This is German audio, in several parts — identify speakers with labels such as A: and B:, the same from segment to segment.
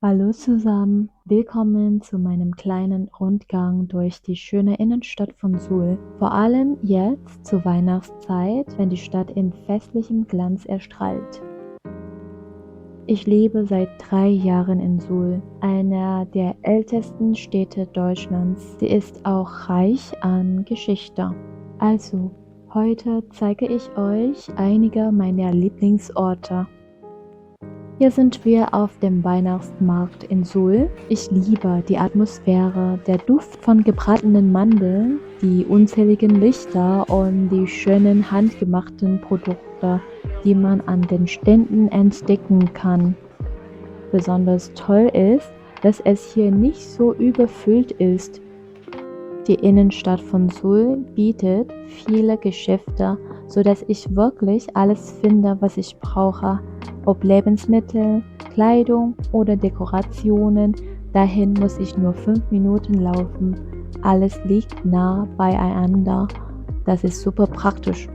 A: Hallo zusammen, willkommen zu meinem kleinen Rundgang durch die schöne Innenstadt von Suhl. Vor allem jetzt zur Weihnachtszeit, wenn die Stadt in festlichem Glanz erstrahlt. Ich lebe seit 3 Jahren in Suhl, einer der ältesten Städte Deutschlands. Sie ist auch reich an Geschichte. Also, heute zeige ich euch einige meiner Lieblingsorte. Hier sind wir auf dem Weihnachtsmarkt in Suhl. Ich liebe die Atmosphäre, der Duft von gebratenen Mandeln, die unzähligen Lichter und die schönen handgemachten Produkte, die man an den Ständen entdecken kann. Besonders toll ist, dass es hier nicht so überfüllt ist. Die Innenstadt von Suhl bietet viele Geschäfte, sodass ich wirklich alles finde, was ich brauche, ob Lebensmittel, Kleidung oder Dekorationen. Dahin muss ich nur 5 Minuten laufen. Alles liegt nah beieinander. Das ist super praktisch.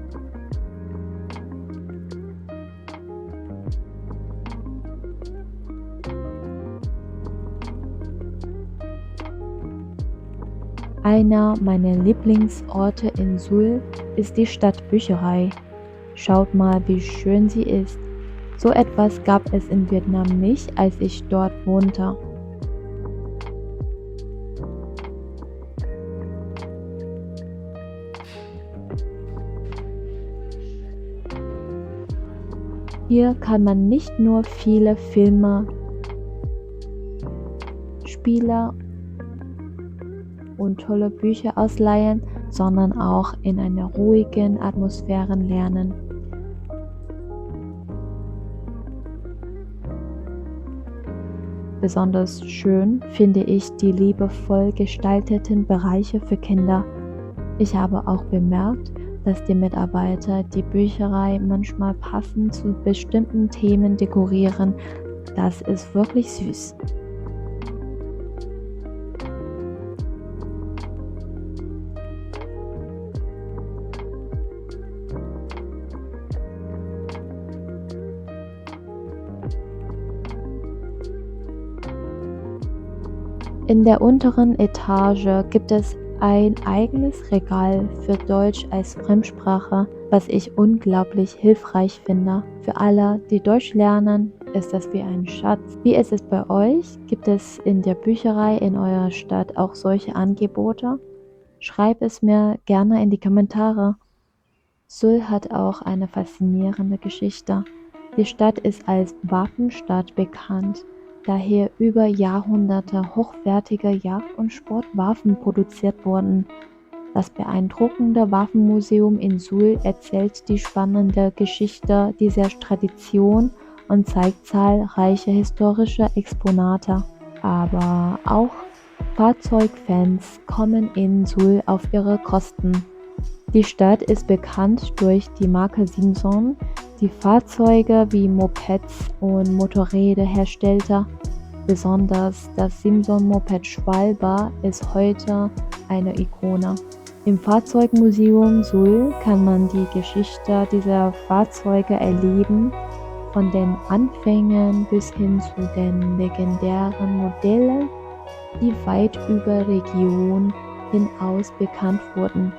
A: Einer meiner Lieblingsorte in Suhl ist die Stadtbücherei. Schaut mal, wie schön sie ist. So etwas gab es in Vietnam nicht, als ich dort wohnte. Hier kann man nicht nur viele Filme, Spiele und tolle Bücher ausleihen, sondern auch in einer ruhigen Atmosphäre lernen. Besonders schön finde ich die liebevoll gestalteten Bereiche für Kinder. Ich habe auch bemerkt, dass die Mitarbeiter die Bücherei manchmal passend zu bestimmten Themen dekorieren. Das ist wirklich süß. In der unteren Etage gibt es ein eigenes Regal für Deutsch als Fremdsprache, was ich unglaublich hilfreich finde. Für alle, die Deutsch lernen, ist das wie ein Schatz. Wie ist es bei euch? Gibt es in der Bücherei in eurer Stadt auch solche Angebote? Schreib es mir gerne in die Kommentare. Suhl hat auch eine faszinierende Geschichte. Die Stadt ist als Waffenstadt bekannt, da hier über Jahrhunderte hochwertige Jagd- und Sportwaffen produziert wurden. Das beeindruckende Waffenmuseum in Suhl erzählt die spannende Geschichte dieser Tradition und zeigt zahlreiche historische Exponate. Aber auch Fahrzeugfans kommen in Suhl auf ihre Kosten. Die Stadt ist bekannt durch die Marke Simson, die Fahrzeuge wie Mopeds und Motorräder herstellte. Besonders das Simson-Moped Schwalbe ist heute eine Ikone. Im Fahrzeugmuseum Suhl kann man die Geschichte dieser Fahrzeuge erleben, von den Anfängen bis hin zu den legendären Modellen, die weit über Region hinaus bekannt wurden.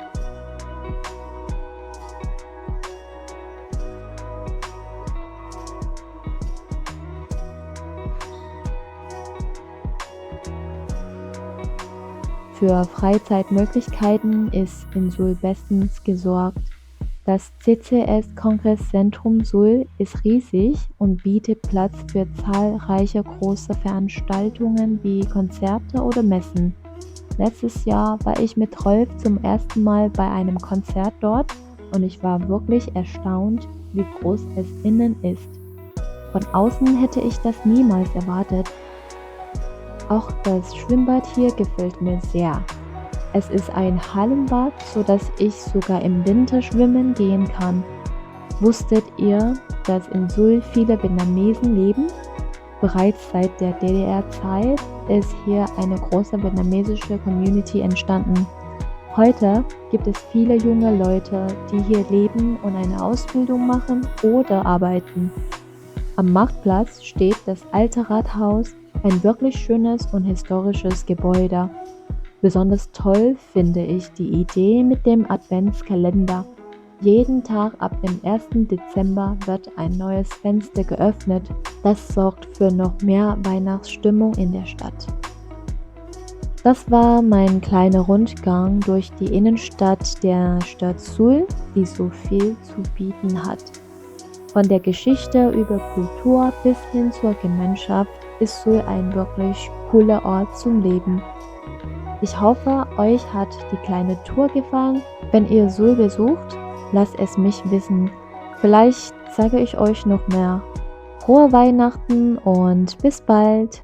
A: Für Freizeitmöglichkeiten ist in Suhl bestens gesorgt. Das CCS-Kongresszentrum Suhl ist riesig und bietet Platz für zahlreiche große Veranstaltungen wie Konzerte oder Messen. Letztes Jahr war ich mit Rolf zum ersten Mal bei einem Konzert dort und ich war wirklich erstaunt, wie groß es innen ist. Von außen hätte ich das niemals erwartet. Auch das Schwimmbad hier gefällt mir sehr. Es ist ein Hallenbad, sodass ich sogar im Winter schwimmen gehen kann. Wusstet ihr, dass in Suhl viele Vietnamesen leben? Bereits seit der DDR-Zeit ist hier eine große vietnamesische Community entstanden. Heute gibt es viele junge Leute, die hier leben und eine Ausbildung machen oder arbeiten. Am Marktplatz steht das alte Rathaus ein wirklich schönes und historisches Gebäude. Besonders toll finde ich die Idee mit dem Adventskalender. Jeden Tag ab dem 1. Dezember wird ein neues Fenster geöffnet. Das sorgt für noch mehr Weihnachtsstimmung in der Stadt. Das war mein kleiner Rundgang durch die Innenstadt der Stadt Seoul, die so viel zu bieten hat. Von der Geschichte über Kultur bis hin zur Gemeinschaft ist Seoul ein wirklich cooler Ort zum Leben. Ich hoffe, euch hat die kleine Tour gefallen. Wenn ihr Seoul besucht, lasst es mich wissen. Vielleicht zeige ich euch noch mehr. Frohe Weihnachten und bis bald!